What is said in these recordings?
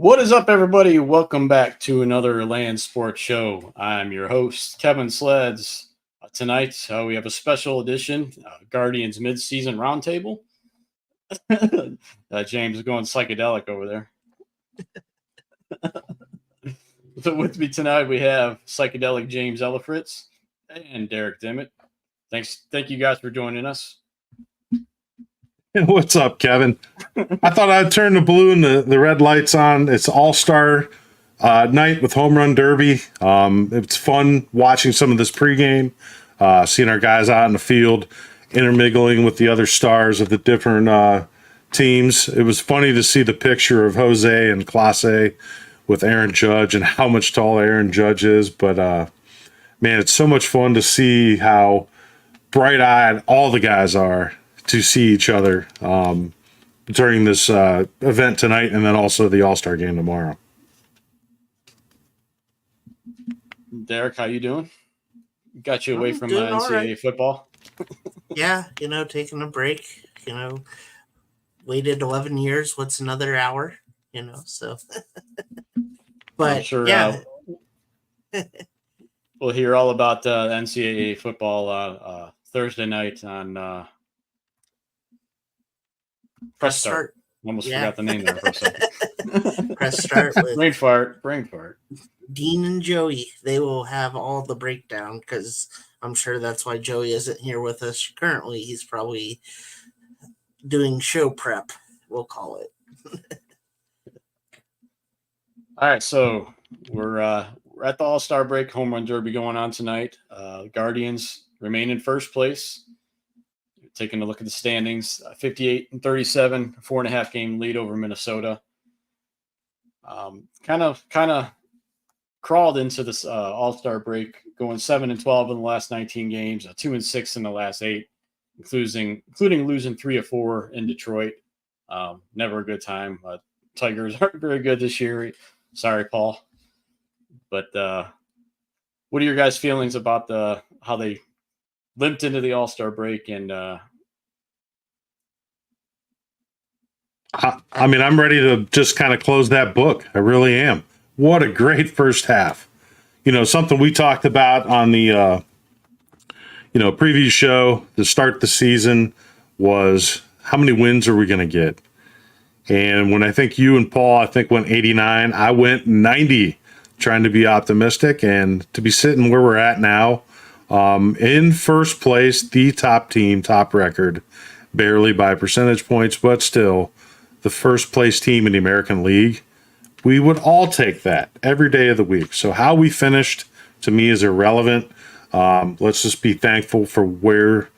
What is up, everybody? Welcome back to another Land Sports Show. I'm your host, Kevin Sleds. Tonight, we have a special edition, Guardians Mid-Season Roundtable. James is going psychedelic over there. So with me tonight, we have psychedelic James Ellifritz and Derek Dimmitt. Thank you guys for joining us. What's up, Kevin? I thought I'd turn the blue and the red lights on. It's All-Star night with Home Run Derby. It's fun watching some of this pregame, seeing our guys out in the field, intermingling with the other stars of the different teams. It was funny to see the picture of Jose and Clase with Aaron Judge and how much taller Aaron Judge is. But, man, it's so much fun to see how bright-eyed all the guys are to see each other during this event tonight, and then also the All-Star game tomorrow. Derek, how you doing? Got you away from NCAA football? Yeah, taking a break. Waited 11 years. What's another hour? So. But I'm sure, yeah. We'll hear all about NCAA football Thursday night on Press Start. Almost forgot the name there for a second. Press Start. With brain fart. Dean and Joey, they will have all the breakdown because I'm sure that's why Joey isn't here with us currently. He's probably doing show prep, we'll call it. All right, so we're at the All-Star break. Home Run Derby going on tonight. Guardians remain in first place. Taking a look at the standings, 58-37, 4.5 game lead over Minnesota. Kind of crawled into this All-Star break, going 7-12 in the last 19 games, 2-6 in the last 8, including losing 3 of 4 in Detroit. Never a good time. Tigers aren't very good this year. Sorry, Paul. But what are your guys' feelings about how they limped into the All-Star break? And I mean, I'm ready to just kind of close that book. I really am. What a great first half. Something we talked about on the preview show to start the season was how many wins are we going to get? And when I think you and Paul, went 89, I went 90, trying to be optimistic, and to be sitting where we're at now, in first place, the top team, top record, barely by percentage points, but still the first place team in the American League. We would all take that every day of the week. So how we finished, to me, is irrelevant. Let's just be thankful for where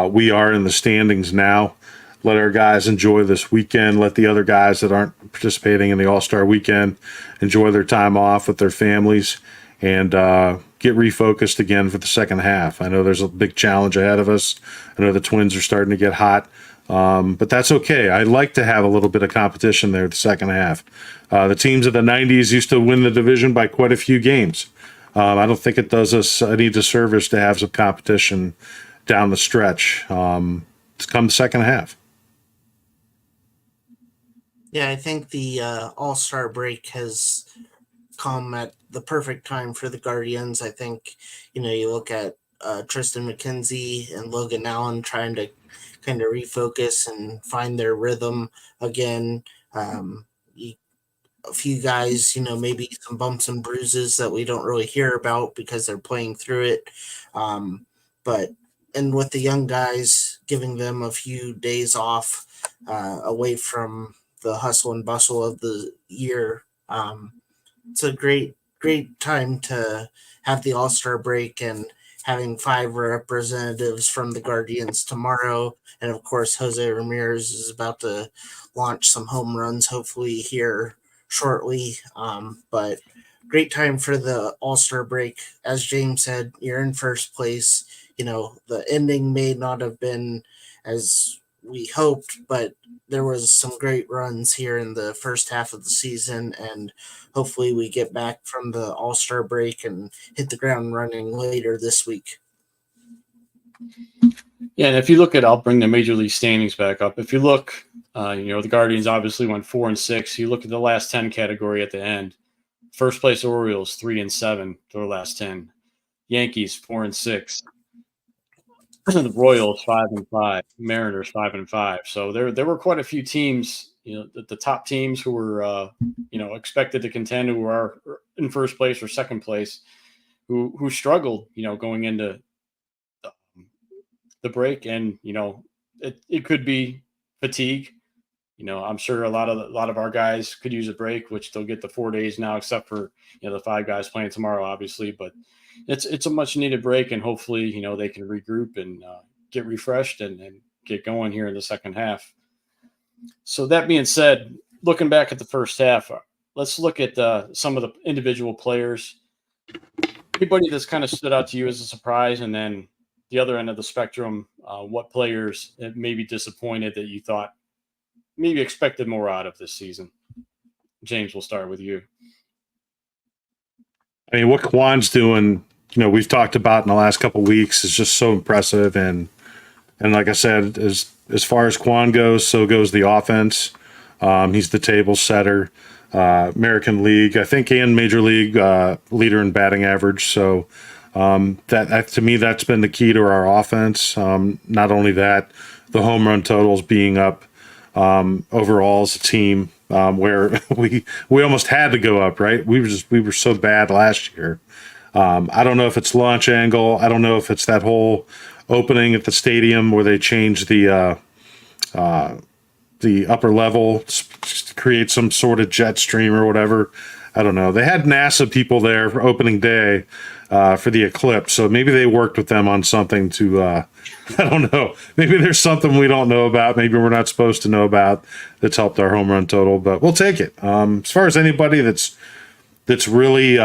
we are in the standings now. Let our guys enjoy this weekend. Let the other guys that aren't participating in the All-Star weekend enjoy their time off with their families and get refocused again for the second half. I know there's a big challenge ahead of us. I know the Twins are starting to get hot, but that's okay. I like to have a little bit of competition there the second half. The teams of the 90s used to win the division by quite a few games. I don't think it does us any disservice to have some competition down the stretch to come the second half. Yeah, I think the All-Star break has come at the perfect time for the Guardians. I think, you look at Tristan McKenzie and Logan Allen trying to kind of refocus and find their rhythm again. A few guys, maybe some bumps and bruises that we don't really hear about because they're playing through it. And with the young guys, giving them a few days off away from the hustle and bustle of the year. It's a great time to have the All-Star break and having 5 representatives from the Guardians tomorrow. And of course, Jose Ramirez is about to launch some home runs, hopefully here shortly. But great time for the All-Star break. As James said, you're in first place. The ending may not have been as we hoped, but there was some great runs here in the first half of the season, and hopefully we get back from the All-Star break and hit the ground running later this week. Yeah, and if you look at, I'll bring the Major League standings back up. If you look The Guardians obviously went 4-6. You look at the last 10 category at the end. First place Orioles 3-7 for the last 10. Yankees 4-6. The Royals 5-5. Mariners 5-5. So there were quite a few teams. The top teams who were expected to contend, who are in first place or second place, who struggled. Going into the break, and it could be fatigue. I'm sure a lot of our guys could use a break, which they'll get the 4 days now, except for the 5 guys playing tomorrow, obviously. But it's a much needed break, and hopefully they can regroup and get refreshed and get going here in the second half. So that being said, looking back at the first half, let's look at some of the individual players. Anybody that's kind of stood out to you as a surprise, and then the other end of the spectrum, what players may be disappointed that you thought maybe expected more out of this season? James, we'll start with you. I mean, what Kwan's doing, we've talked about in the last couple of weeks is just so impressive. And like I said, as far as Kwan goes, so goes the offense. He's the table setter, American League, I think, and Major League leader in batting average. So that to me, that's been the key to our offense. Not only that, the home run totals being up overall as a team, where we almost had to go up, right? We were so bad last year. I don't know if it's launch angle. I don't know if it's that whole opening at the stadium where they changed the upper level to create some sort of jet stream or whatever. I don't know. They had NASA people there for opening day for the eclipse, so maybe they worked with them on something to I don't know. Maybe there's something we don't know about. Maybe we're not supposed to know about that's helped our home run total, but we'll take it. As far as anybody that's really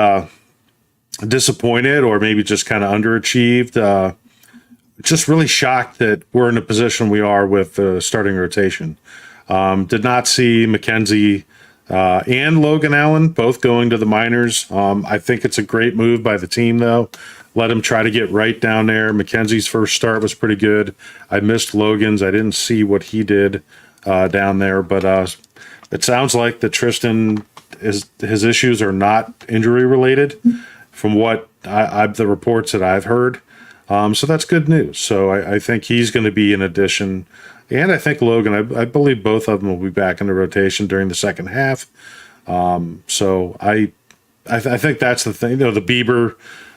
disappointed or maybe just kind of underachieved, just really shocked that we're in the position we are with the starting rotation. Did not see McKenzie and Logan Allen both going to the minors. I think it's a great move by the team, though. Let him try to get right down there. McKenzie's first start was pretty good. I missed Logan's. I didn't see what he did down there, but it sounds like that Tristan, his issues are not injury related, from what the reports that I've heard. So that's good news. So I think he's going to be an addition. And I think Logan, I believe both of them will be back in the rotation during the second half. So I think that's the thing. The Bieber,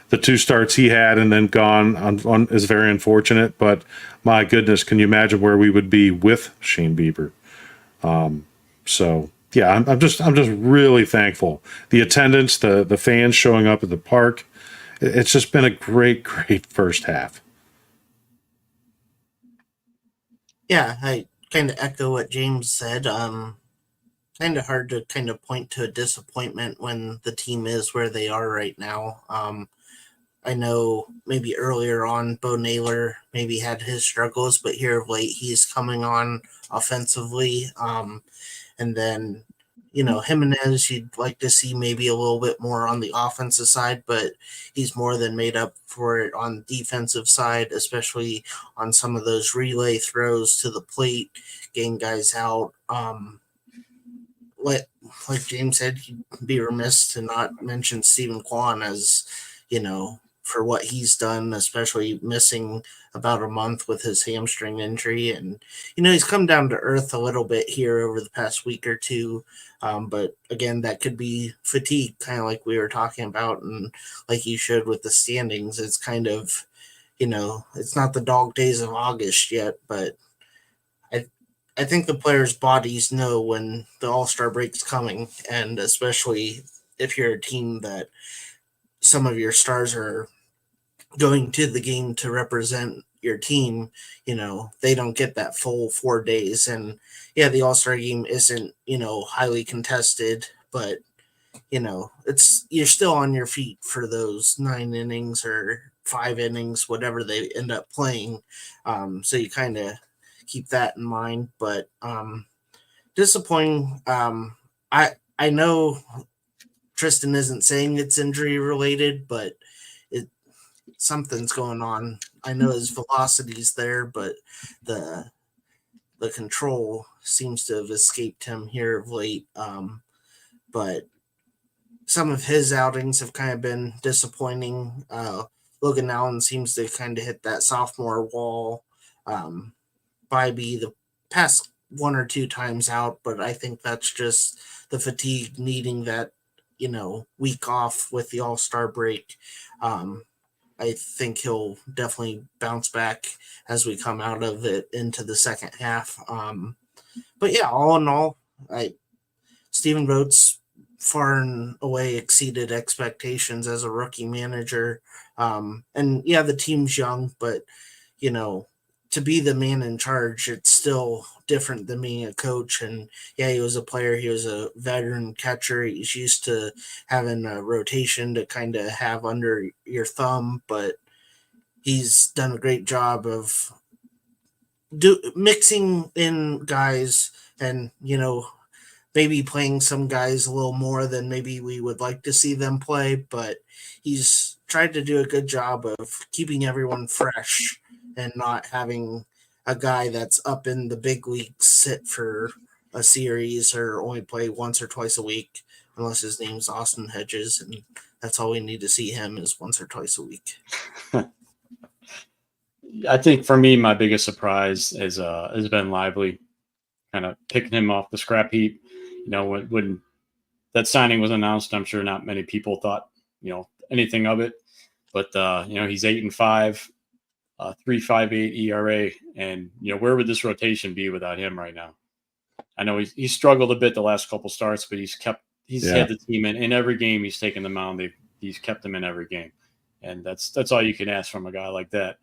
the 2 starts he had and then gone on is very unfortunate. But my goodness, can you imagine where we would be with Shane Bieber? So yeah, I'm just really thankful. The attendance, the fans showing up at the park. It's just been a great first half. Yeah, I kind of echo what James said. Kind of hard to kind of point to a disappointment when the team is where they are right now. I know maybe earlier on, Bo Naylor maybe had his struggles, but here of late he's coming on offensively. And then, Jimenez, you'd like to see maybe a little bit more on the offensive side, but he's more than made up for it on the defensive side, especially on some of those relay throws to the plate, getting guys out. Like James said, he'd be remiss to not mention Stephen Kwan as, for what he's done, especially missing about a month with his hamstring injury. And, he's come down to earth a little bit here over the past week or two. But again, that could be fatigue, kind of like we were talking about. And like you showed with the standings, it's kind of, it's not the dog days of August yet, but I think the players' bodies know when the All-Star break's coming. And especially if you're a team that some of your stars are going to the game to represent your team, they don't get that full 4 days. And yeah, the All-Star game isn't, highly contested, but it's, you're still on your feet for those 9 innings or 5 innings, whatever they end up playing. So you kind of keep that in mind, but disappointing. I know Tristan isn't saying it's injury related, but something's going on. I know his velocity's there, but the control seems to have escaped him here of late. But some of his outings have kind of been disappointing. Logan Allen seems to kind of hit that sophomore wall. Bybee the past one or two times out, but I think that's just the fatigue needing that, week off with the All-Star break. I think he'll definitely bounce back as we come out of it into the second half. But yeah, all in all, Stephen Votes far and away exceeded expectations as a rookie manager. And yeah, the team's young, but to be the man in charge, it's still different than being a coach. And yeah, he was a player. He was a veteran catcher. He's used to having a rotation to kind of have under your thumb, but he's done a great job of mixing in guys and, maybe playing some guys a little more than maybe we would like to see them play, but he's tried to do a good job of keeping everyone fresh and not having a guy that's up in the big leagues sit for a series or only play once or twice a week, unless his name's Austin Hedges, and that's all we need to see him is once or twice a week. I think for me, my biggest surprise has been Lively, kind of picking him off the scrap heap. When that signing was announced, I'm sure not many people thought, anything of it. But he's 8-5, 3.58 ERA, and where would this rotation be without him right now? I know he's struggled a bit the last couple starts, but he's had the team in every game. He's taken the mound. He's kept them in every game, and that's all you can ask from a guy like that.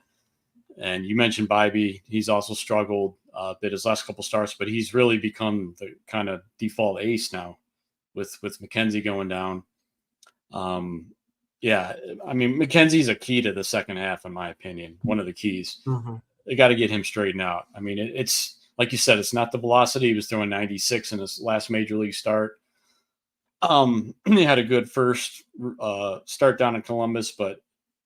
And you mentioned Bybee. He's also struggled a bit his last couple starts, but he's really become the kind of default ace now with McKenzie going down. McKenzie's a key to the second half, in my opinion, one of the keys. Mm-hmm. They got to get him straightened out. I mean, it's like you said, it's not the velocity. He was throwing 96 in his last major league start. He had a good first start down in Columbus, but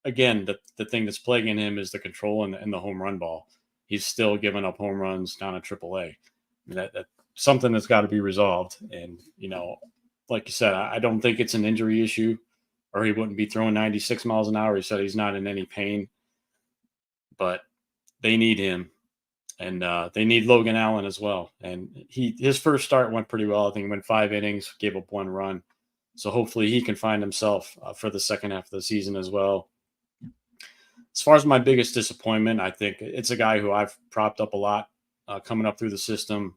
again, the thing that's plaguing him is the control and the home run ball. He's still giving up home runs down at AAA. I mean, that's something that's got to be resolved. And, like you said, I don't think it's an injury issue, or he wouldn't be throwing 96 miles an hour. He said he's not in any pain, but they need him. And they need Logan Allen as well. And his first start went pretty well. I think he went 5 innings, gave up 1 run. So hopefully he can find himself for the second half of the season as well. As far as my biggest disappointment, I think it's a guy who I've propped up a lot coming up through the system,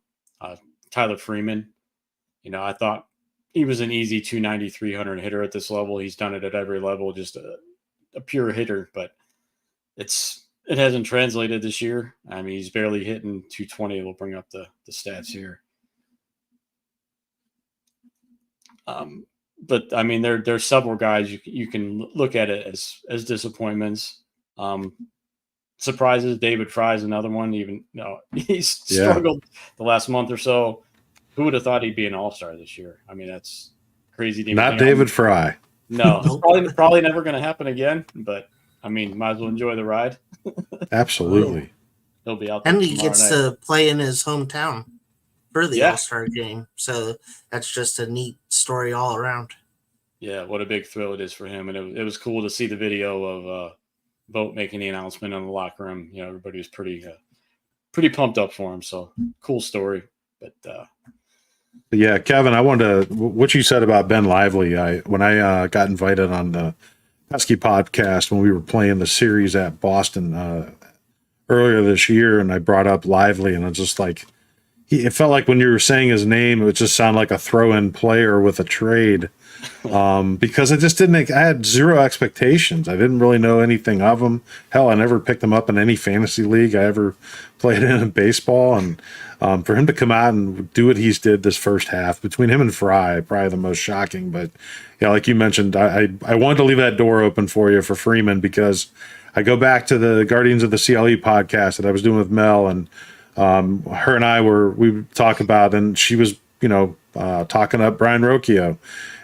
Tyler Freeman. I thought he was an easy 290, 300 hitter at this level. He's done it at every level, just a pure hitter, but it hasn't translated this year. I mean, he's barely hitting 220. We'll bring up the stats here. But I mean, there's several guys you can look at it as disappointments. Surprises. David Fry's another one. Even he's struggled the last month or so. Who would have thought he'd be an all-star this year? I mean, that's crazy. Not David Fry. No, it's probably never going to happen again. But I mean, might as well enjoy the ride. Absolutely. He'll be out there. And he gets to play in his hometown for the All-Star game. So that's just a neat story all around. Yeah, what a big thrill it is for him. And it was cool to see the video of Vogt making the announcement in the locker room. Everybody was pretty pumped up for him. So cool story. But yeah, Kevin, I wanted to what you said about Ben Lively. When I got invited on the Pesky podcast when we were playing the series at Boston earlier this year, and I brought up Lively, and it's just like it felt like when you were saying his name, it would just sound like a throw-in player with a trade. Because I had zero expectations. I didn't really know anything of him. Hell, I never picked him up in any fantasy league I ever played in baseball. And for him to come out and do what he's did this first half, between him and Fry, probably the most shocking. But yeah, like you mentioned, I wanted to leave that door open for you for Freeman, because I go back to the Guardians of the CLE podcast that I was doing with Mel, and her and I we talk about, and she was talking up Brian Rocchio.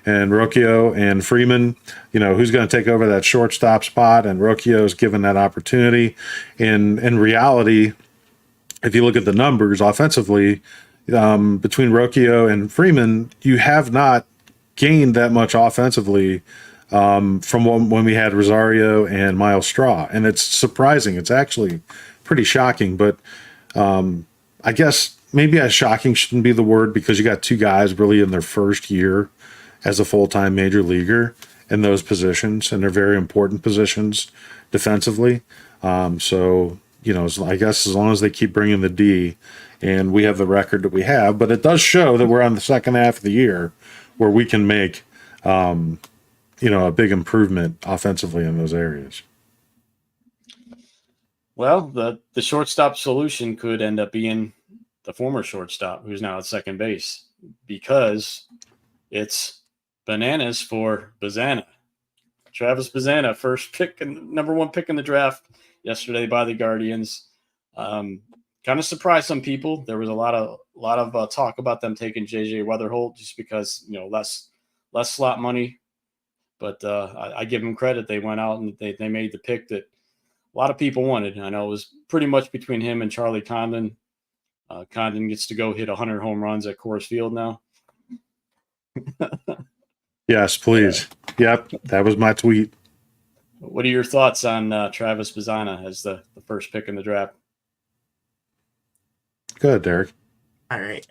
And Rocchio and Freeman, who's going to take over that shortstop spot, and Rocchio is given that opportunity. In reality, if you look at the numbers offensively, between Rocchio and Freeman, you have not gained that much offensively from when we had Rosario and Miles Straw. And it's surprising. It's actually pretty shocking. But I guess maybe shocking shouldn't be the word, because you got two guys really in their first year as a full-time major leaguer in those positions, and they're very important positions defensively. So, I guess as long as they keep bringing the D, and we have the record that we have, but it does show that we're on the second half of the year where we can make, a big improvement offensively in those areas. Well, the shortstop solution could end up being the former shortstop, who's now at second base, because it's bananas for Bazzana. Travis Bazzana, first pick and number one pick in the draft yesterday by the Guardians. Kind of surprised some people. There was a lot of talk about them taking JJ Weatherholt just because less slot money. But I give them credit. They went out and they made the pick that a lot of people wanted. I know it was pretty much between him and Charlie Condon. Condon gets to go hit 100 home runs at Coors Field now. Yes, please. Yep, that was my tweet. What are your thoughts on Travis Bazzana as the first pick in the draft? Good, Derek. All right.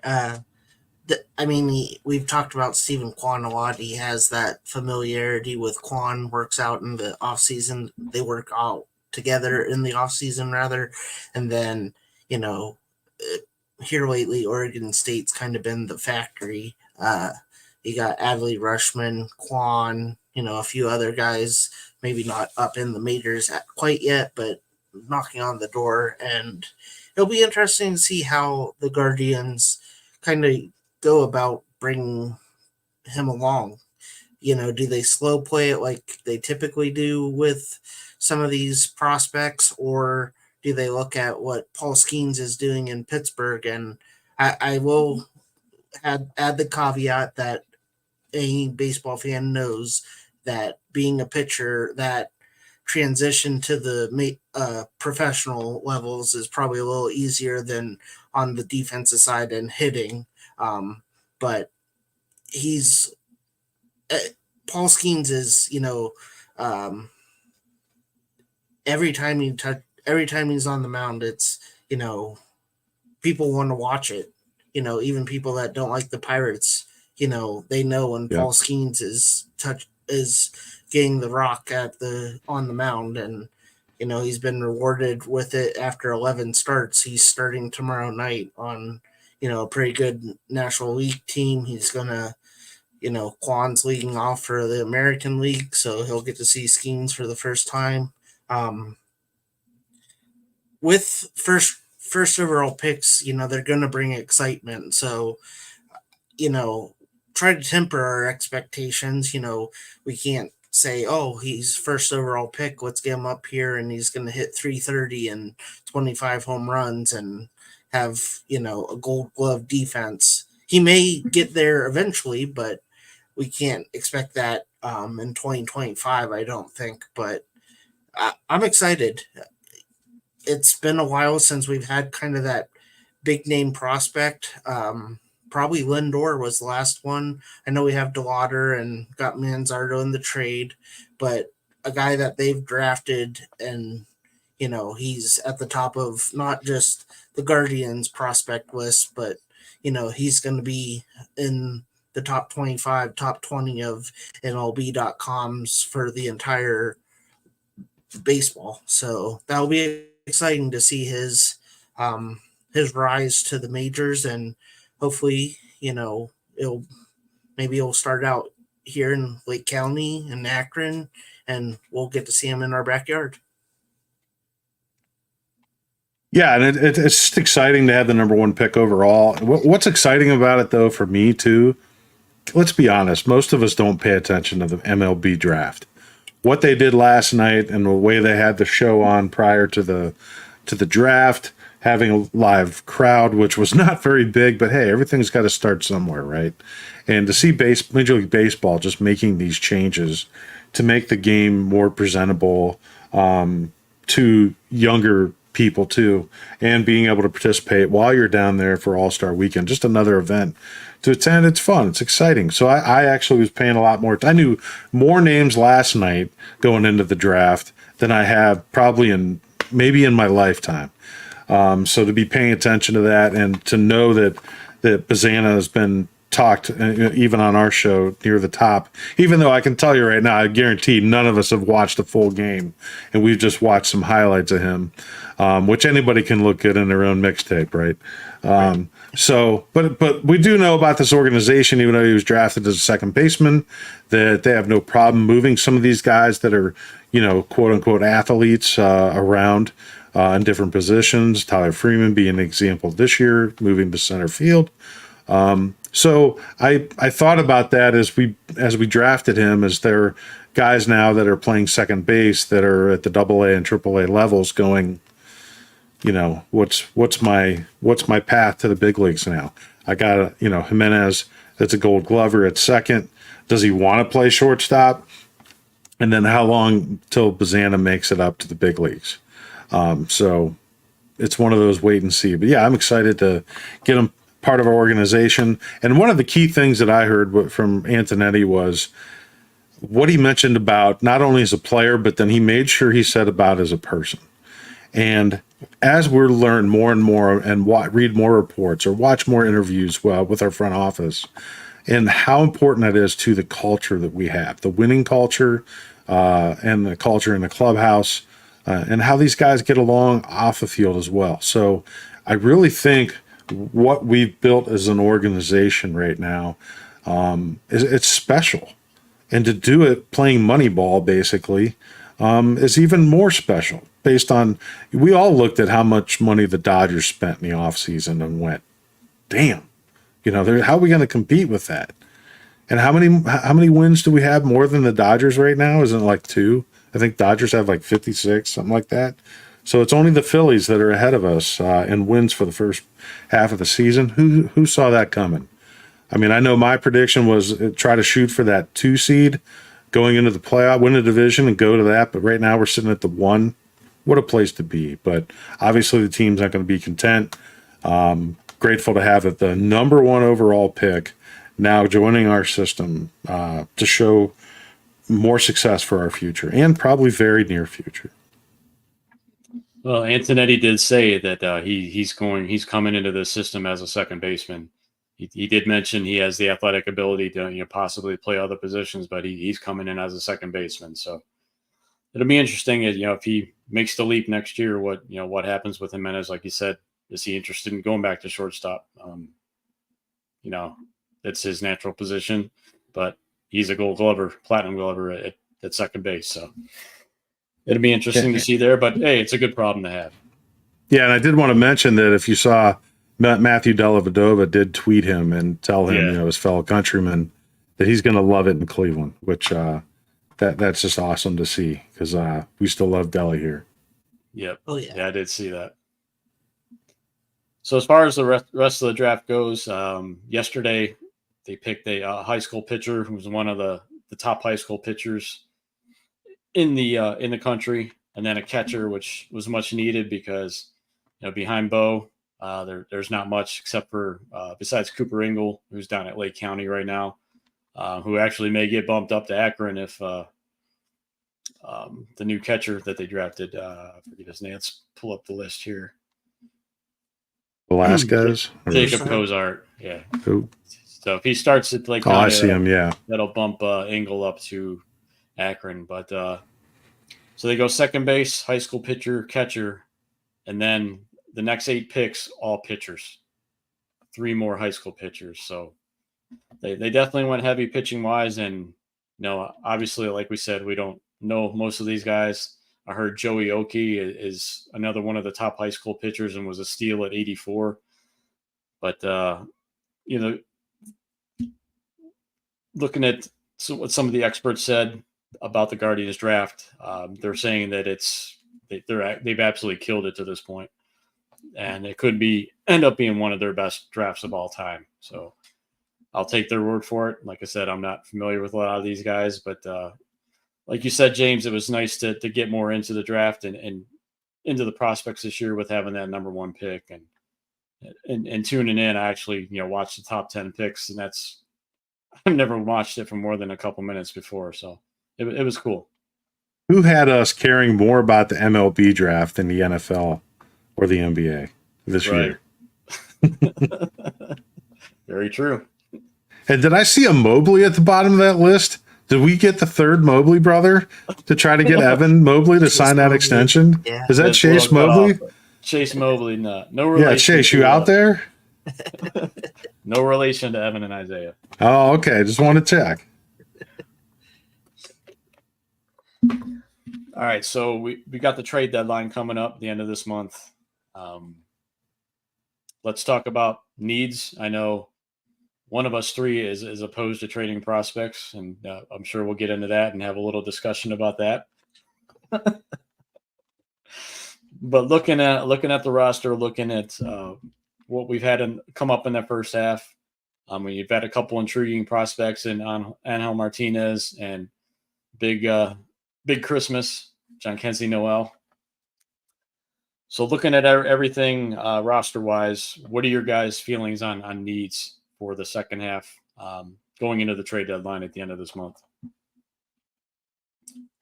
We've talked about Stephen Kwan a lot. He has that familiarity with Kwan, works out in the offseason. They work out together in the offseason, rather. And then, here lately, Oregon State's kind of been the factory. You got Adley Rushman, Kwan, a few other guys, maybe not up in the majors quite yet, but knocking on the door. And it'll be interesting to see how the Guardians kind of go about bringing him along. Do they slow play it like they typically do with some of these prospects, or do they look at what Paul Skeens is doing in Pittsburgh? And I will add the caveat that any baseball fan knows that being a pitcher, that transition to the professional levels is probably a little easier than on the defensive side and hitting. But he's Paul Skeens is, every time he's on the mound, it's, people want to watch it. Even people that don't like the Pirates, they know when Paul Skeens is getting the rock on the mound, and he's been rewarded with it after 11 starts. He's starting tomorrow night on a pretty good National League team. He's gonna, Kwan's leading off for the American League, so he'll get to see Skeens for the first time. With first overall picks, they're gonna bring excitement. So, try to temper our expectations. We can't say, oh, he's first overall pick, let's get him up here and he's going to hit 330 and 25 home runs and have, a gold glove defense. He may get there eventually, but we can't expect that in 2025, I don't think. But I'm excited. It's been a while since we've had kind of that big name prospect. Probably Lindor was the last one. I know we have DeLauder and got Manzardo in the trade, but a guy that they've drafted and, he's at the top of not just the Guardians prospect list, but, he's going to be in the top 25, top 20 of MLB.coms for the entire baseball. So that'll be exciting to see his rise to the majors, and hopefully, it'll start out here in Lake County and Akron, and we'll get to see him in our backyard. Yeah, and it's just exciting to have the number one pick overall. What's exciting about it, though, for me, too, let's be honest, most of us don't pay attention to the MLB draft. What they did last night and the way they had the show on prior to the draft, having a live crowd, which was not very big, but hey, everything's got to start somewhere, right? And to see Major League Baseball just making these changes to make the game more presentable to younger people too, and being able to participate while you're down there for All-Star Weekend, just another event to attend. It's fun. It's exciting. So I actually was paying a lot more. I knew more names last night going into the draft than I have probably maybe in my lifetime. So to be paying attention to that and to know that Bazzana has been talked even on our show near the top, even though I can tell you right now, I guarantee none of us have watched a full game, and we've just watched some highlights of him, which anybody can look at in their own mixtape, right? So, but we do know about this organization, even though he was drafted as a second baseman, that they have no problem moving some of these guys that are, quote unquote athletes around in different positions. Tyler Freeman being an example this year, moving to center field. So I thought about that as we drafted him, as there are guys now that are playing second base that are at the AA and AAA levels going, what's my path to the big leagues now? I got Jimenez, that's a Gold Glover at second. Does he want to play shortstop? And then how long till Bazzana makes it up to the big leagues? So it's one of those wait and see. But yeah, I'm excited to get him part of our organization. And one of the key things that I heard from Antonetti was what he mentioned about not only as a player, but then he made sure he said about as a person. And as we're learn more and more and read more reports or watch more interviews with our front office, and how important that is to the culture that we have, the winning culture and the culture in the clubhouse, and how these guys get along off the field as well. So I really think what we've built as an organization right now it's special. And to do it playing Moneyball, basically, is even more special based on, we all looked at how much money the Dodgers spent in the offseason and went, damn, how are we going to compete with that? And how many wins do we have more than the Dodgers right now? Isn't it like 2? I think Dodgers have like 56, something like that. So it's only the Phillies that are ahead of us in wins for the first half of the season. Who saw that coming? I mean, I know my prediction was try to shoot for that 2 seed going into the playoff, win the division and go to that. But right now we're sitting at the 1. What a place to be. But obviously the team's not going to be content. Grateful to have it, the number 1 overall pick now joining our system to show more success for our future and probably very near future. Well, Antonetti did say that he's coming into the system as a second baseman. He did mention he has the athletic ability to possibly play other positions, but he's coming in as a second baseman. So it'll be interesting, if he makes the leap next year, what happens with Jimenez. Like you said, is he interested in going back to shortstop? That's his natural position, but he's a Gold Glover, Platinum Glover at second base. So it'll be interesting to see there, but hey, it's a good problem to have. Yeah, and I did want to mention that if you saw Matthew Dellavedova did tweet him and tell him, his fellow countrymen, that he's going to love it in Cleveland, which that's just awesome to see because we still love Della here. Yep. Oh, yeah. I did see that. So as far as the rest of the draft goes, yesterday they picked a high school pitcher who was one of the top high school pitchers in the country, and then a catcher, which was much needed because behind Bo, there's not much except for besides Cooper Ingle, who's down at Lake County right now, who actually may get bumped up to Akron if the new catcher that they drafted, I forget his name. Let's pull up the list here. Velasquez? Jacob Cozart. Yeah. Who? So if he starts at Lake County, I see him. Yeah. That'll bump Ingle up to Akron. But so they go second base, high school pitcher, catcher, and then the next 8 picks, all pitchers. 3 more high school pitchers. So they definitely went heavy pitching wise. And, obviously, like we said, we don't know most of these guys. I heard Joey Oki is another one of the top high school pitchers and was a steal at 84. But, looking at what some of the experts said about the Guardians draft, they're saying that they've absolutely killed it to this point. And it could end up being one of their best drafts of all time. So I'll take their word for it. Like I said, I'm not familiar with a lot of these guys, but like you said, James, it was nice to get more into the draft and into the prospects this year with having that number 1 pick and tuning in. I actually, watched the top 10 picks, and I've never watched it for more than a couple minutes before. So it was cool. Who had us caring more about the MLB draft than the NFL or the NBA this year? Very true. And did I see a Mobley at the bottom of that list? Did we get the third Mobley brother to try to get Evan Mobley to sign that extension? Yeah. Is that That's Chase well cut Mobley? off. Chase Mobley, no relation. Yeah, Chase, you out there? No relation to Evan and Isaiah. Oh, okay. Just want to check. All right, so we got the trade deadline coming up at the end of this month. Let's talk about needs. I know one of us three is opposed to trading prospects, and I'm sure we'll get into that and have a little discussion about that. But looking at the roster, looking at what we've had come up in that first half, you've had a couple intriguing prospects in Angel Martinez and Big Christmas, John Kensey Noel. So looking at everything roster-wise, what are your guys' feelings on needs for the second half going into the trade deadline at the end of this month?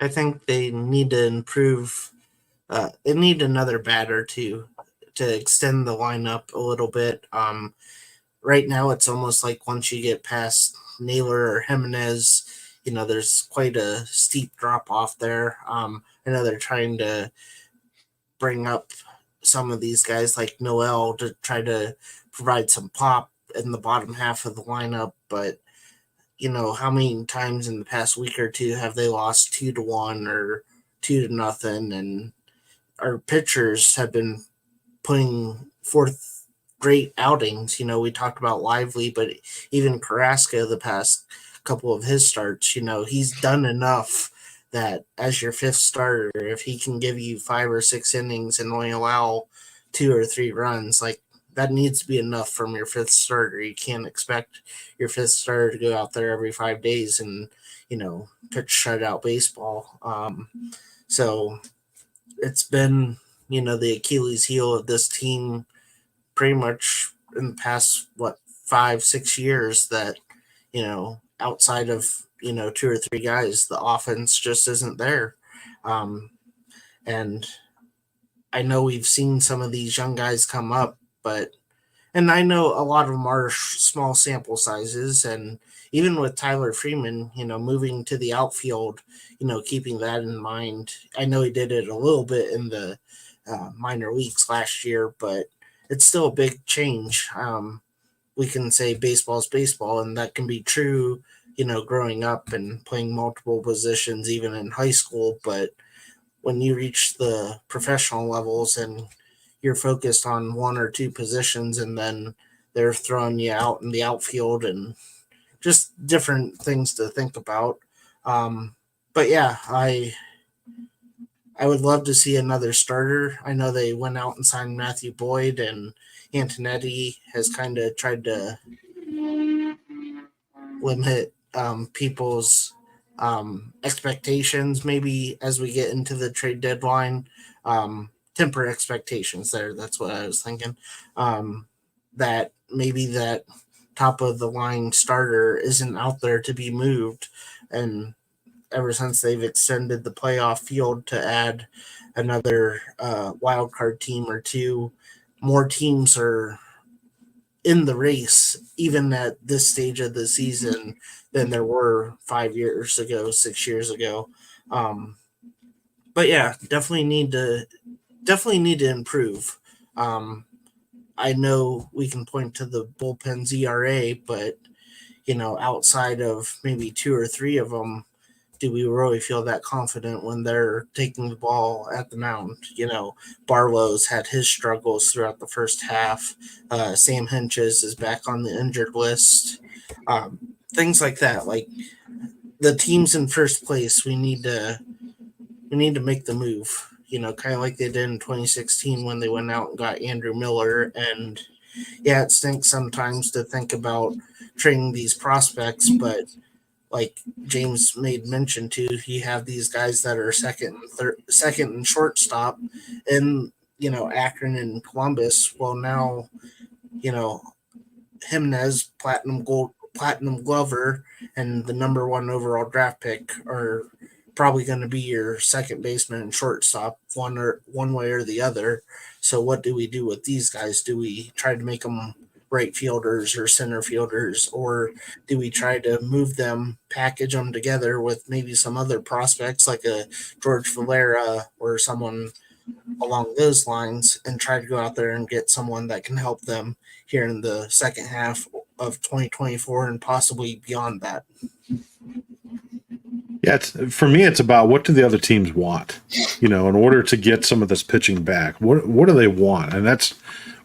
I think they need to improve. They need another batter to extend the lineup a little bit. Right now, it's almost like once you get past Naylor or Jimenez, there's quite a steep drop off there. I know they're trying to bring up some of these guys like Noel to try to provide some pop in the bottom half of the lineup, but how many times in the past week or two have they lost 2-1 or 2-0, and our pitchers have been putting forth great outings. We talked about Lively, but even Carrasco the past couple of his starts, he's done enough that as your fifth starter, if he can give you 5 or 6 innings and only allow 2 or 3 runs, like that needs to be enough from your fifth starter. You can't expect your fifth starter to go out there every 5 days and, pitch shutout baseball. So it's been, the Achilles heel of this team pretty much in the past, 5-6 years that, outside of, 2 or 3 guys, the offense just isn't there. And I know we've seen some of these young guys come up, and I know a lot of them are small sample sizes, and even with Tyler Freeman, moving to the outfield, keeping that in mind. I know he did it a little bit in the minor leagues last year, but it's still a big change. We can say baseball's baseball, and that can be true, growing up and playing multiple positions, even in high school. But when you reach the professional levels and you're focused on 1 or 2 positions, and then they're throwing you out in the outfield and just different things to think about. But yeah, I would love to see another starter. I know they went out and signed Matthew Boyd, and Antonetti has kind of tried to limit people's expectations maybe as we get into the trade deadline. Temper expectations there. That's what I was thinking. That maybe that top of the line starter isn't out there to be moved. And ever since they've extended the playoff field to add another wild card team or 2, more teams are in the race, even at this stage of the season, than there were 5 years ago, 6 years ago. But yeah, definitely need to improve. I know we can point to the bullpen's ERA, but outside of maybe 2 or 3 of them, do we really feel that confident when they're taking the ball at the mound? Barlow's had his struggles throughout the first half. Sam Hinches is back on the injured list. Things like that. Like the teams in first place, we need to make the move. Kind of like they did in 2016 when they went out and got Andrew Miller. And yeah, it stinks sometimes to think about trading these prospects, but like James made mention to, you have these guys that are second and shortstop, and Akron and Columbus. Well, now Jimenez, platinum glover, and the number one overall draft pick are probably going to be your second baseman and shortstop, one way or the other. So what do we do with these guys? Do we try to make them right fielders or center fielders, or do we try to move them, package them together with maybe some other prospects like a George Valera or someone along those lines, and try to go out there and get someone that can help them here in the second half of 2024 and possibly beyond that? Yeah, for me, it's about what do the other teams want, in order to get some of this pitching back. What do they want? And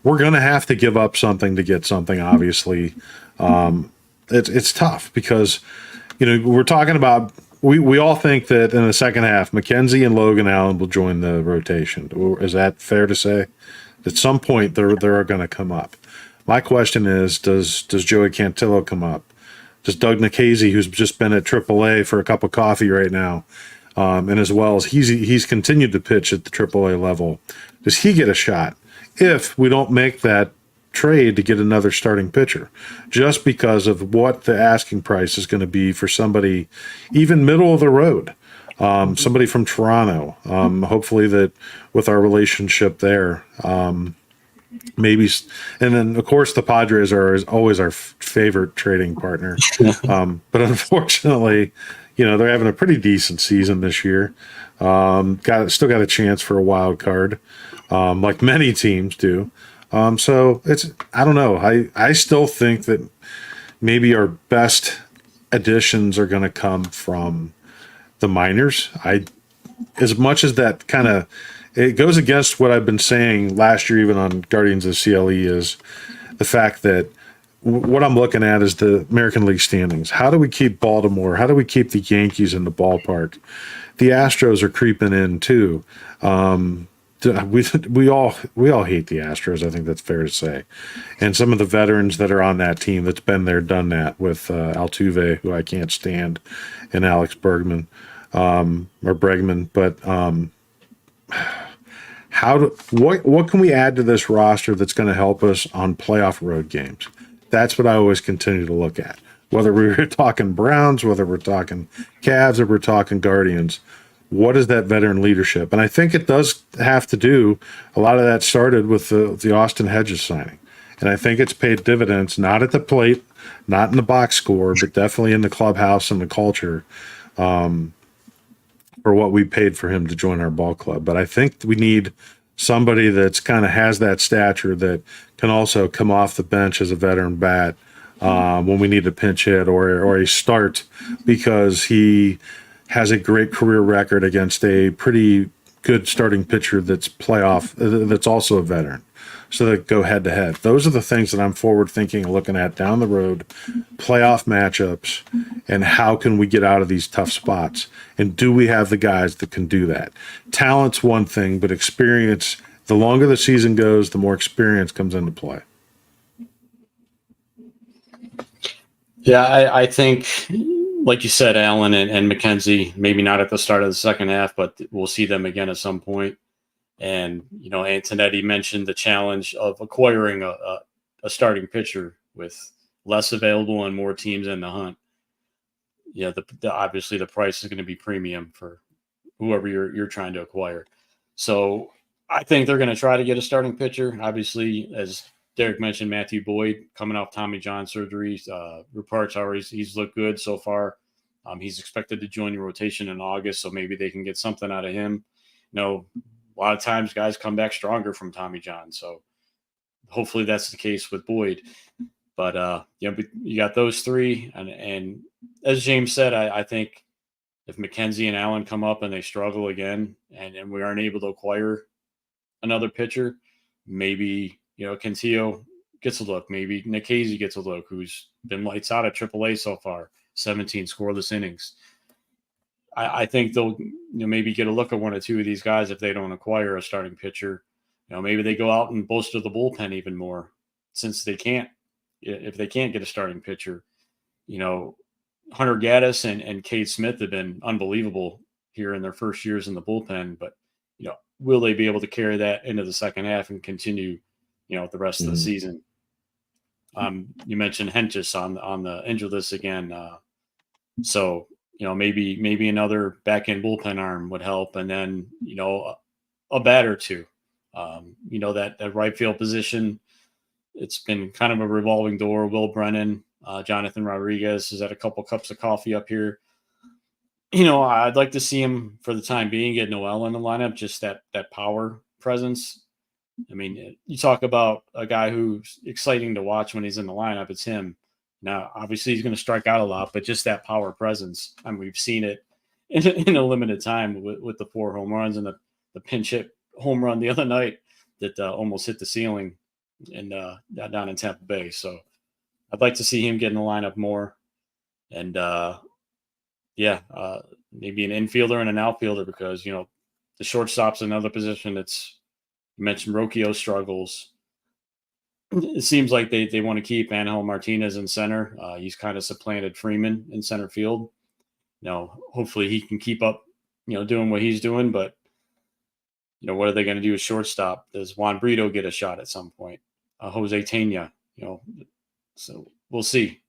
we're going to have to give up something to get something, obviously. It's tough because, we're talking about, we all think that in the second half, McKenzie and Logan Allen will join the rotation. Is that fair to say? At some point, they're going to come up. My question is, does Joey Cantillo come up? Does Doug Nikhazy, who's just been at AAA for a cup of coffee right now, and as well as he's continued to pitch at the AAA level, does he get a shot if we don't make that trade to get another starting pitcher, just because of what the asking price is going to be for somebody even middle of the road, somebody from Toronto, hopefully that with our relationship there, maybe. And then of course the Padres are always our favorite trading partner, but unfortunately, they're having a pretty decent season this year. Still got a chance for a wild card, like many teams do. So I don't know. I still think that maybe our best additions are going to come from the minors. As much as that kind of, it goes against what I've been saying last year, even on Guardians of CLE, is the fact that what I'm looking at is the American League standings. How do we keep Baltimore? How do we keep the Yankees in the ballpark? The Astros are creeping in too. We all hate the Astros. I think that's fair to say. And some of the veterans that are on that team that's been there, done that with Altuve, who I can't stand, and Alex Bregman. But what can we add to this roster that's going to help us on playoff road games? That's what I always continue to look at. Whether we're talking Browns, whether we're talking Cavs, or we're talking Guardians, what is that veteran leadership? And I think it does have to do, a lot of that started with the Austin Hedges signing. And I think it's paid dividends, not at the plate, not in the box score, but definitely in the clubhouse and the culture, for what we paid for him to join our ball club. But I think we need somebody that's kind of has that stature that can also come off the bench as a veteran bat when we need a pinch hit or a start, because he has a great career record against a pretty good starting pitcher that's also a veteran. So that go head to head. Those are the things that I'm forward thinking and looking at down the road, playoff matchups, and how can we get out of these tough spots? And do we have the guys that can do that? Talent's one thing, but experience, the longer the season goes, the more experience comes into play. Yeah, I think, like you said, Allen and McKenzie, maybe not at the start of the second half, but we'll see them again at some point. And, Antonetti mentioned the challenge of acquiring a starting pitcher with less available and more teams in the hunt. Yeah, obviously the price is going to be premium for whoever you're trying to acquire. So I think they're going to try to get a starting pitcher. Obviously, as Derek mentioned, Matthew Boyd coming off Tommy John surgery. Rupart's already, he's looked good so far. He's expected to join the rotation in August, so maybe they can get something out of him. A lot of times guys come back stronger from Tommy John, so hopefully that's the case with Boyd. But you got those three, and as James said, I think if McKenzie and Allen come up and they struggle again, and we aren't able to acquire another pitcher, maybe Cantillo gets a look, maybe Nikhazy gets a look, who's been lights out at AAA so far, 17 scoreless innings. I think they'll maybe get a look at one or two of these guys if they don't acquire a starting pitcher. Maybe they go out and bolster the bullpen even more, since they can't. If they can't get a starting pitcher, Hunter Gaddis and Cade Smith have been unbelievable here in their first years in the bullpen, but will they be able to carry that into the second half and continue, the rest of the season? You mentioned Hentges on the injury list again, so maybe another back end bullpen arm would help, and then a bat or two. That right field position, it's been kind of a revolving door. Will Brennan, Jonathan Rodriguez has had a couple cups of coffee up here. I'd like to see him for the time being get Noel in the lineup, just that power presence. I mean, you talk about a guy who's exciting to watch when he's in the lineup, it's him. Now, obviously, he's going to strike out a lot, but just that power presence. I mean, we've seen it in a limited time with the 4 home runs and the pinch hit home run the other night that almost hit the ceiling and down in Tampa Bay. So I'd like to see him get in the lineup more. And, maybe an infielder and an outfielder, because, the shortstop's another position that's, you mentioned Rocchio struggles. It seems like they want to keep Angel Martinez in center. He's kind of supplanted Freeman in center field. Hopefully he can keep up, doing what he's doing, but what are they going to do with shortstop? Does Juan Brito get a shot at some point? Jose Tena, so we'll see.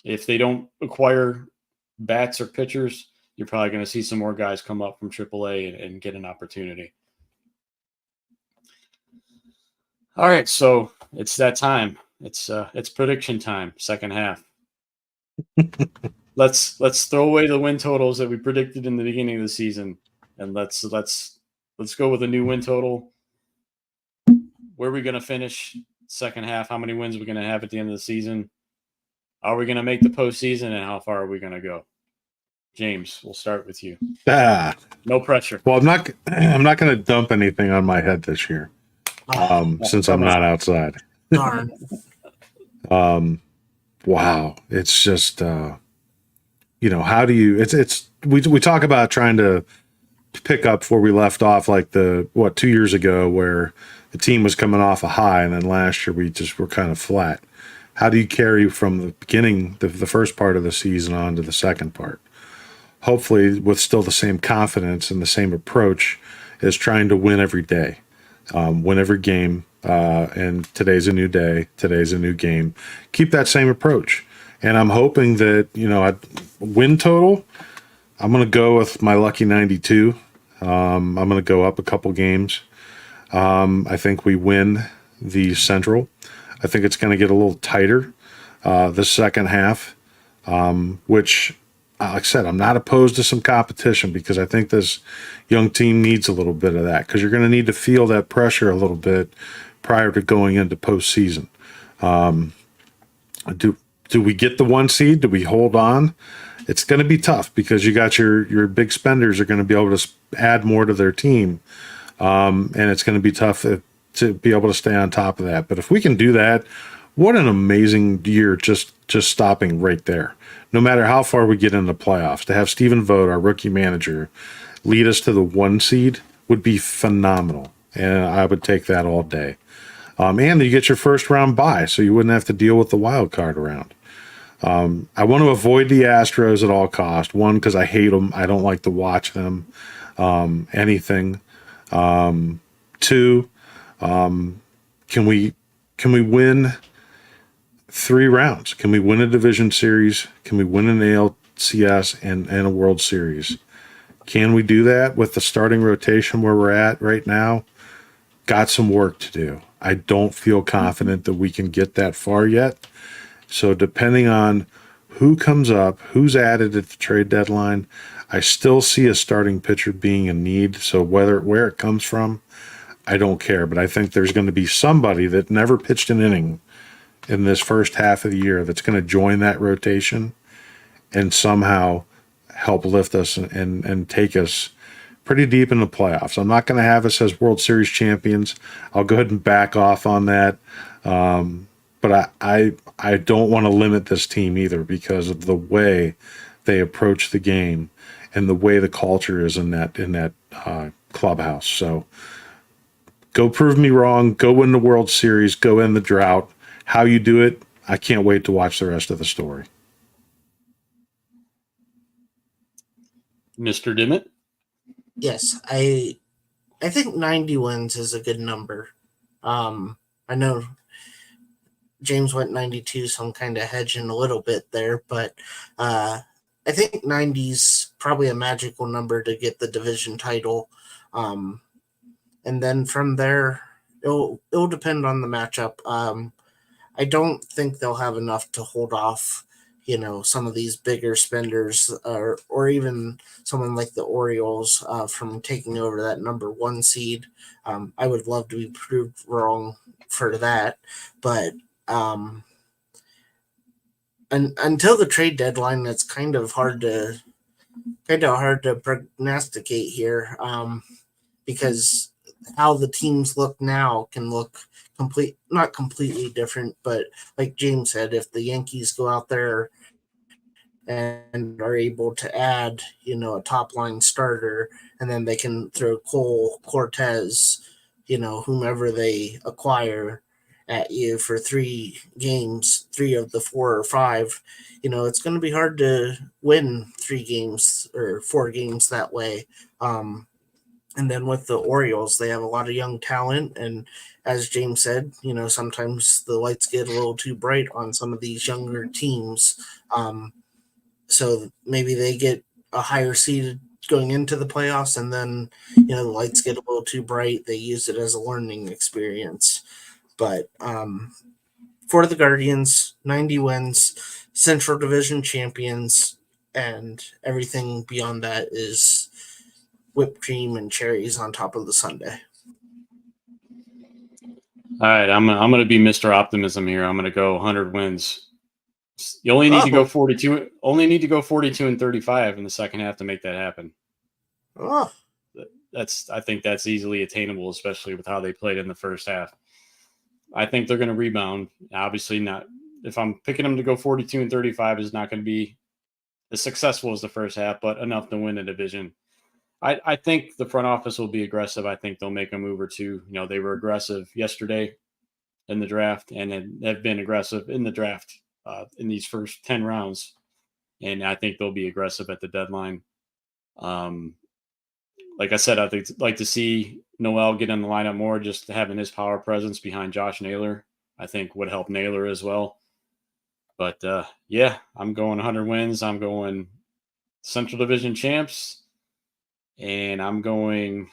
If they don't acquire bats or pitchers, you're probably going to see some more guys come up from AAA and get an opportunity. All right, so it's that time. It's prediction time, second half. Let's throw away the win totals that we predicted in the beginning of the season, and let's go with a new win total. Where are we going to finish second half? How many wins are we going to have at the end of the season? Are we going to make the postseason, and how far are we going to go? James, we'll start with you. No pressure. Well, I'm not going to dump anything on my head this year, since I'm not outside. Darn. Wow, it's just how do you? We talk about trying to pick up where we left off, like 2 years ago, where the team was coming off a high, and then last year we just were kind of flat. How do you carry from the beginning, the first part of the season, on to the second part? Hopefully with still the same confidence and the same approach as trying to win every day, win every game. And today's a new day. Today's a new game. Keep that same approach. And I'm hoping that, win total, I'm going to go with my lucky 92. I'm going to go up a couple games. I think we win the Central. I think it's going to get a little tighter the second half, which, like I said, I'm not opposed to some competition, because I think this young team needs a little bit of that, because you're going to need to feel that pressure a little bit prior to going into postseason. Do we get the 1 seed? Do we hold on? It's going to be tough, because you got your big spenders are going to be able to add more to their team, and it's going to be tough to be able to stay on top of that. But if we can do that, what an amazing year just stopping right there. No matter how far we get in the playoffs, to have Stephen Vogt, our rookie manager, lead us to the 1 seed would be phenomenal. And I would take that all day. And you get your first round bye, so you wouldn't have to deal with the wild card round. I want to avoid the Astros at all costs. 1, because I hate them. I don't like to watch them. Anything. 2, can we win 3 rounds? Can we win a division series? Can we win an ALCS and a World Series? Can we do that with the starting rotation where we're at right now? Got some work to do. I don't feel confident that we can get that far yet. So depending on who comes up, who's added at the trade deadline, I still see a starting pitcher being a need. So where it comes from, I don't care. But I think there's going to be somebody that never pitched an inning in this first half of the year that's going to join that rotation and somehow help lift us and take us pretty deep in the playoffs. I'm not going to have us as World Series champions. I'll go ahead and back off on that. But I don't want to limit this team either, because of the way they approach the game and the way the culture is in that clubhouse. So go prove me wrong. Go win the World Series. Go end the drought. How you do it, I can't wait to watch the rest of the story. Mr. Dimmitt? Yes, I think 90 wins is a good number. I know James went 92, so I'm kind of hedging a little bit there, but I think 90's probably a magical number to get the division title. Um, and then from there, it'll depend on the matchup. I don't think they'll have enough to hold off, some of these bigger spenders, or even someone like the Orioles from taking over that number one seed. I would love to be proved wrong for that, but um, until the trade deadline, that's kind of hard to prognosticate here, because how the teams look now can look not completely different, but like James said, if the Yankees go out there and are able to add, a top line starter, and then they can throw Cole, Cortez, whomever they acquire at you for 3 games, 3 of the 4 or 5, it's going to be hard to win 3 games or 4 games that way. And then with the Orioles, they have a lot of young talent. And as James said, sometimes the lights get a little too bright on some of these younger teams. So maybe they get a higher seed going into the playoffs, and then, the lights get a little too bright. They use it as a learning experience. But for the Guardians, 90 wins, Central Division champions, and everything beyond that is whipped cream and cherries on top of the sundae. All right, I'm going to be Mr. Optimism here. I'm going to go 100 wins. You only need to go 42. Only need to go 42 and 35 in the second half to make that happen. Oh, I think that's easily attainable, especially with how they played in the first half. I think they're going to rebound. Obviously, not if I'm picking them to go 42 and 35 is not going to be as successful as the first half, but enough to win a division. I think the front office will be aggressive. I think they'll make a move or two. They were aggressive yesterday in the draft and have been aggressive in the draft in these first 10 rounds. And I think they'll be aggressive at the deadline. Like I said, I'd like to see Noel get in the lineup more. Just having his power presence behind Josh Naylor, I think would help Naylor as well. But yeah, I'm going 100 wins. I'm going Central Division champs, and I'm going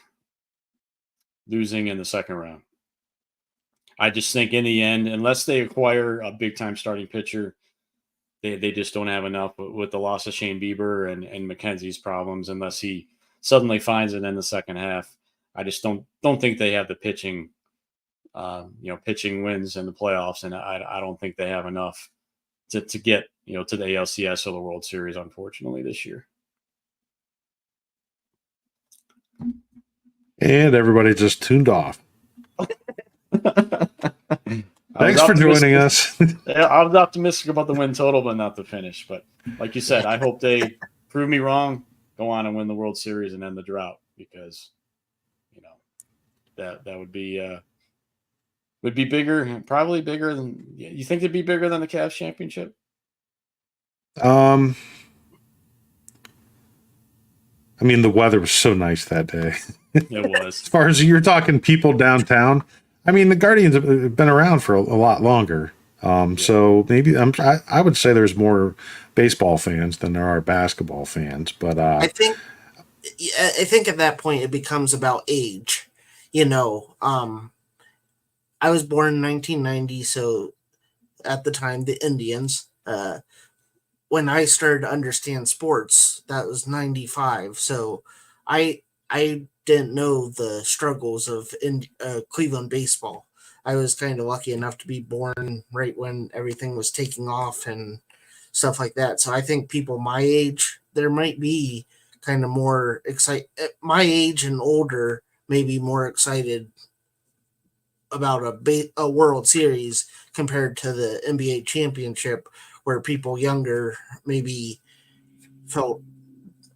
losing in the second round. I just think in the end, unless they acquire a big time starting pitcher, they just don't have enough with the loss of Shane Bieber and McKenzie's problems. Unless he suddenly finds it in the second half, I just don't think they have the pitching. Pitching wins in the playoffs, and I don't think they have enough to get to the ALCS or the World Series, unfortunately, this year. And everybody just tuned off. Thanks for joining us. I was optimistic about the win total, but not the finish. But like you said, I hope they prove me wrong, go on and win the World Series and end the drought, because that would be bigger, probably bigger than you think. It'd be bigger than the Cavs championship. I mean, the weather was so nice that day. It was. As far as you're talking people downtown, I mean, the Guardians have been around for a lot longer. So maybe I would say there's more baseball fans than there are basketball fans. But I think at that point it becomes about age. I was born in 1990, so at the time the Indians. When I started to understand sports, that was 95. So I didn't know the struggles of Cleveland baseball. I was kind of lucky enough to be born right when everything was taking off and stuff like that. So I think people my age, there might be kind of more excited. My age and older may be more excited about a World Series compared to the NBA championship, where people younger maybe felt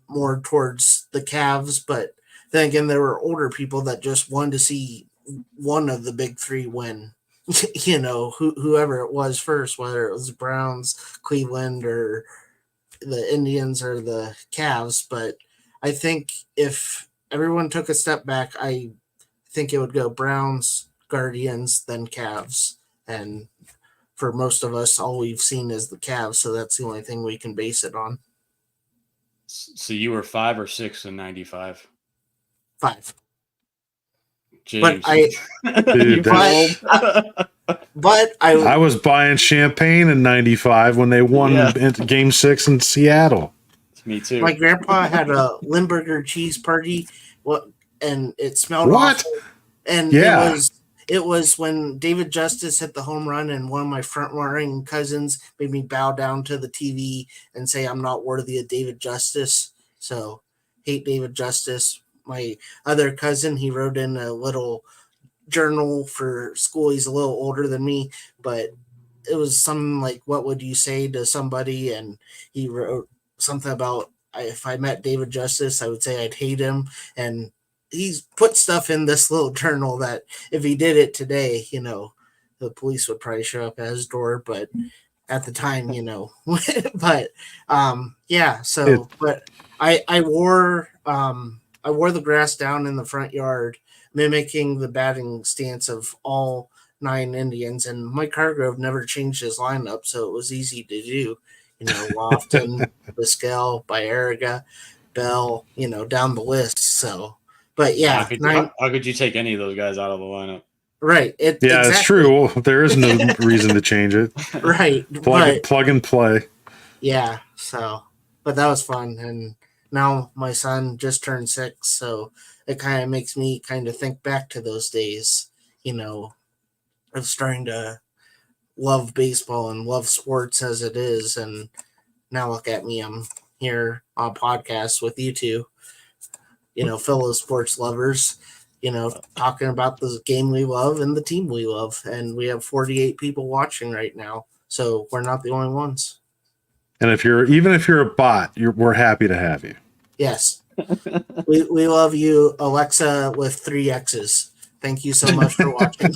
more towards the Cavs. But then again, there were older people that just wanted to see one of the big three win. Whoever it was first, whether it was Browns, Cleveland, or the Indians or the Cavs. But I think if everyone took a step back, I think it would go Browns, Guardians, then Cavs. And for most of us, all we've seen is the Cavs, so that's the only thing we can base it on. So you were 5 or 6 in '95, 5. James. Dude, But I was buying champagne in '95 when they won Game 6 in Seattle. Me too. My grandpa had a Limburger cheese party, and it smelled What? awful. And it was when David Justice hit the home run, and one of my front-running cousins made me bow down to the TV and say I'm not worthy of David Justice. So, hate David Justice. My other cousin, he wrote in a little journal for school. He's a little older than me, but it was something like, what would you say to somebody? And he wrote something about, if I met David Justice, I would say I'd hate him. And he's put stuff in this little journal that if he did it today, the police would probably show up at his door, but at the time, but but I wore the grass down in the front yard, mimicking the batting stance of all 9 Indians, and Mike Hargrove never changed his lineup, so it was easy to do. Lofton, Vizquel, Baerga, Bell, down the list. So, but yeah, how could you take any of those guys out of the lineup? Right. Exactly. It's true. Well, there is no reason to change it. Right. Plug and play. Yeah. So, but that was fun, and now my son just turned 6, so it kind of makes me kind of think back to those days, of starting to love baseball and love sports as it is. And now look at me, I'm here on podcast with you two, fellow sports lovers, talking about the game we love and the team we love. And we have 48 people watching right now, so we're not the only ones. And even if you're a bot, we're happy to have you. Yes. we love you, Alexa with 3 X's. Thank you so much for watching.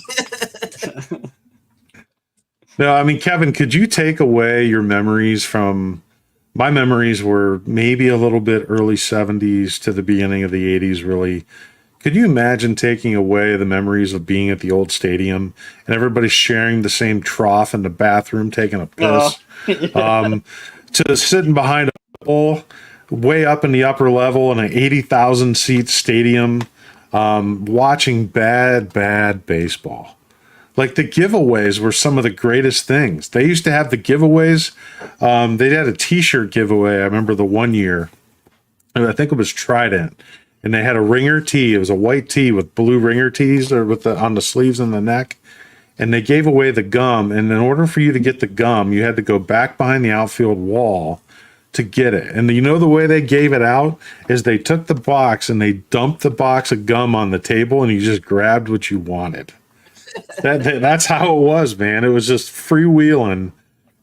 No, I mean, Kevin, could you take away your memories from my memories were maybe a little bit early 70s to the beginning of the 80s, really. Could you imagine taking away the memories of being at the old stadium and everybody sharing the same trough in the bathroom, taking a piss, to sitting behind a pole way up in the upper level in an 80,000 seat stadium, watching bad baseball? Like, the giveaways were some of the greatest things. They used to have the giveaways. They had a t-shirt giveaway. I remember the one year, I think it was Trident, and they had a ringer tee. It was a white tee with blue ringer tees or on the sleeves and the neck. And they gave away the gum. And in order for you to get the gum, you had to go back behind the outfield wall to get it. And the way they gave it out is they took the box and they dumped the box of gum on the table, and you just grabbed what you wanted. That's how it was, man. It was just freewheeling,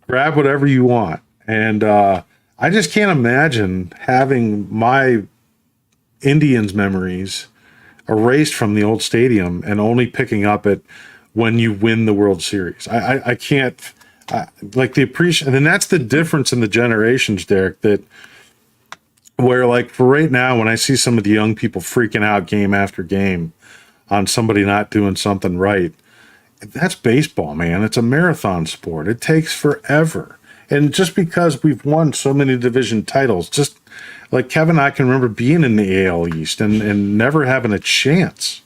grab whatever you want. And I just can't imagine having my Indians memories erased from the old stadium and only picking up it when you win the World Series. I can't like the appreciation. And that's the difference in the generations, Derek, that where, like, for right now, when I see some of the young people freaking out game after game on somebody not doing something right, that's baseball, man. It's a marathon sport. It takes forever. And just because we've won so many division titles, just like Kevin, I can remember being in the AL East and never having a chance.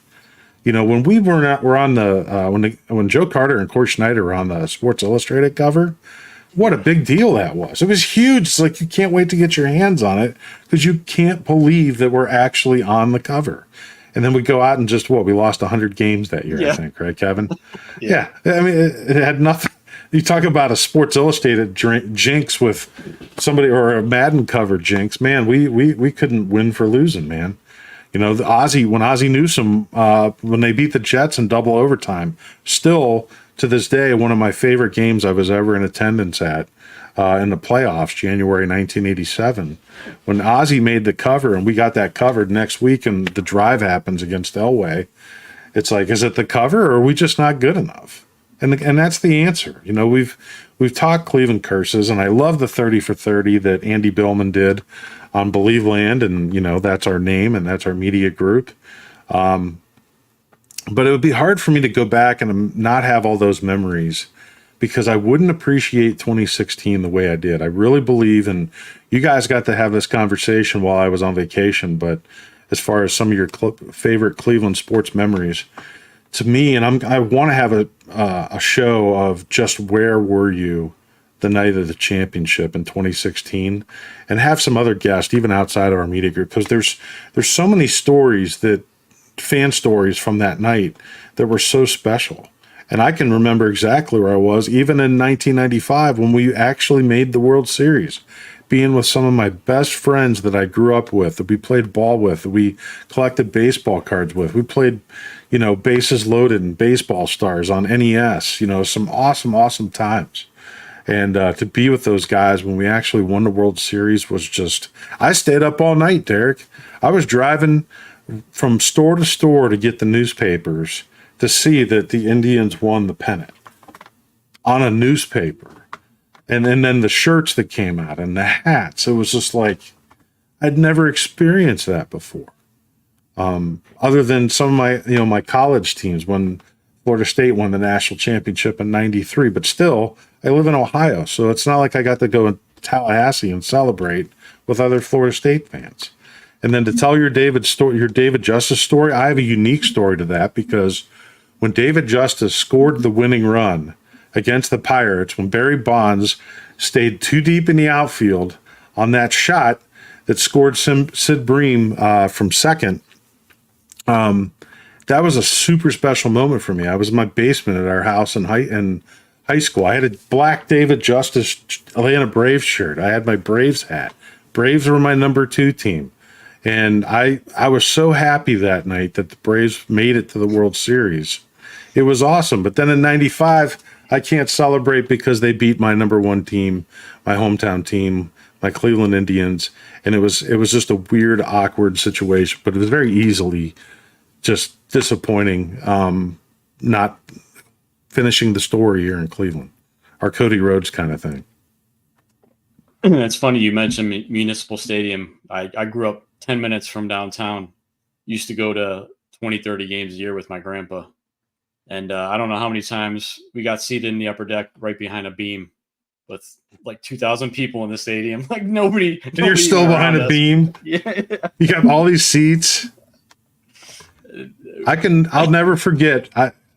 When we were on the when Joe Carter and Corey Schneider were on the Sports Illustrated cover, what a big deal that was. It was huge. It's like you can't wait to get your hands on it because you can't believe that we're actually on the cover. And then we go out and we lost 100 games that year, I think, right, Kevin? Yeah. I mean, it had nothing. You talk about a Sports Illustrated jinx with somebody, or a Madden cover jinx. Man, we couldn't win for losing, man. When Ozzie Newsome, when they beat the Jets in double overtime, still to this day, one of my favorite games I was ever in attendance at in the playoffs, January 1987, when Ozzie made the cover and we got that covered next week and the drive happens against Elway. It's like, is it the cover or are we just not good enough? And that's the answer. We've talked Cleveland curses, and I love the 30 for 30 that Andy Billman did on Believe Land, and that's our name and that's our media group. But it would be hard for me to go back and not have all those memories, because I wouldn't appreciate 2016 the way I did. I really believe, and you guys got to have this conversation while I was on vacation, but as far as some of your favorite Cleveland sports memories, to me, and I want to have a show of just where were you the night of the championship in 2016, and have some other guests, even outside of our media group, because there's so many stories, fan stories from that night that were so special. And I can remember exactly where I was, even in 1995 when we actually made the World Series, being with some of my best friends that I grew up with, that we played ball with, that we collected baseball cards with. We played, bases loaded and baseball stars on NES, some awesome, awesome times. And to be with those guys when we actually won the World Series was just, I stayed up all night, Derek. I was driving from store to store to get the newspapers to see that the Indians won the pennant on a newspaper. And then the shirts that came out and the hats. It was just like, I'd never experienced that before. Other than some of my, my college teams when Florida State won the national championship in '93, but still, I live in Ohio, so it's not like I got to go in Tallahassee and celebrate with other Florida State fans. And then to tell your David Justice story, I have a unique story to that, because when David Justice scored the winning run against the Pirates, when Barry Bonds stayed too deep in the outfield on that shot that scored Sid Bream from second, that was a super special moment for me. I was in my basement at our house in high school. I had a black David Justice Atlanta Braves shirt. I had my Braves hat. Braves were my number 2 team. And I was so happy that night that the Braves made it to the World Series. It was awesome. But then in '95, I can't celebrate because they beat my number 1 team, my hometown team, my Cleveland Indians. And it was just a weird, awkward situation. But it was very easily just disappointing not finishing the story here in Cleveland. Our Cody Rhodes kind of thing. It's funny you mentioned Municipal Stadium. I grew up 10 minutes from downtown. Used to go to 20, 30 games a year with my grandpa. And I don't know how many times we got seated in the upper deck right behind a beam with like 2,000 people in the stadium. Like nobody. And you're still behind a beam? Yeah. You got all these seats. I'll never forget.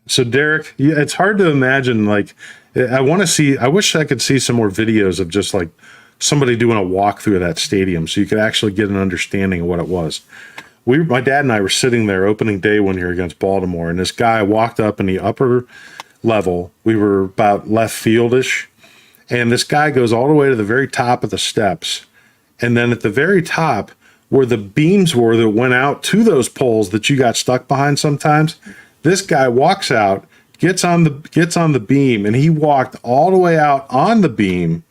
So Derek, it's hard to imagine. Like, I wish I could see some more videos of just like somebody doing a walkthrough of that stadium so you could actually get an understanding of what it was. My dad and I were sitting there opening day one year against Baltimore, and this guy walked up in the upper level. We were about left fieldish, and this guy goes all the way to the very top of the steps. And then at the very top, where the beams were that went out to those poles that you got stuck behind sometimes, this guy walks out, gets on the beam, and he walked all the way out on the beam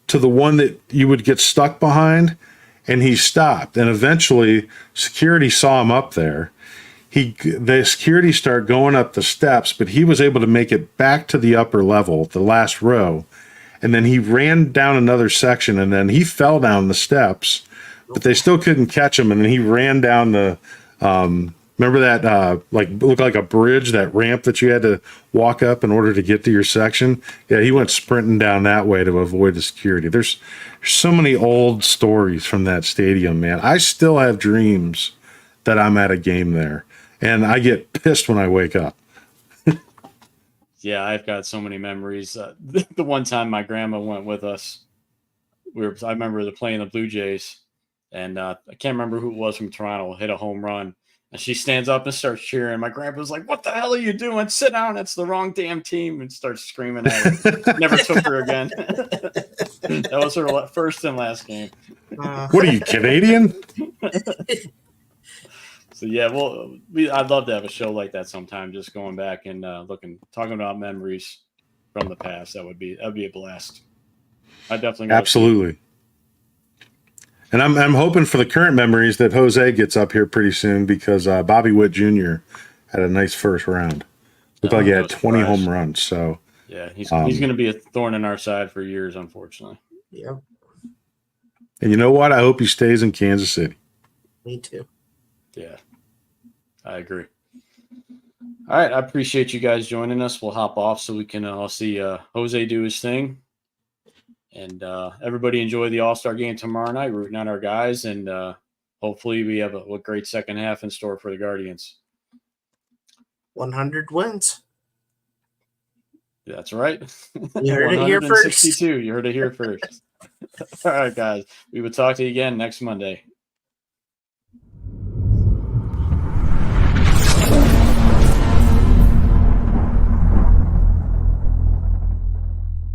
to the one that you would get stuck behind, and he stopped. And eventually, security saw him up there. The security started going up the steps, but he was able to make it back to the upper level, the last row, and then he ran down another section, and then he fell down the steps, but they still couldn't catch him, and then he ran down the remember that looked like a bridge, that ramp that you had to walk up in order to get to your section? Yeah, he went sprinting down that way to avoid the security. There's so many old stories from that stadium, man. I still have dreams that I'm at a game there, and I get pissed when I wake up. Yeah, I've got so many memories. The one time my grandma went with us, I remember playing the Blue Jays, and I can't remember who it was from Toronto, hit a home run. And she stands up and starts cheering. My grandpa's like, "What the hell are you doing? Sit down. That's the wrong damn team." And starts screaming at her. Never took her again. That was her first and last game. What are you, Canadian? So, yeah, well, I'd love to have a show like that sometime, just going back and talking about memories from the past. That'd be a blast. I definitely absolutely. And I'm hoping for the current memories that Jose gets up here pretty soon, because Bobby Witt Jr. had a nice first round. Looked like he had 20 home runs. So yeah, he's going to be a thorn in our side for years, unfortunately. Yeah. And you know what? I hope he stays in Kansas City. Me too. Yeah, I agree. All right, I appreciate you guys joining us. We'll hop off so we can all see Jose do his thing. And everybody enjoy the All-Star game tomorrow night, rooting on our guys. And hopefully we have a great second half in store for the Guardians. 100 wins. That's right. You heard it here first. 162. You heard it here first. All right, guys. We will talk to you again next Monday.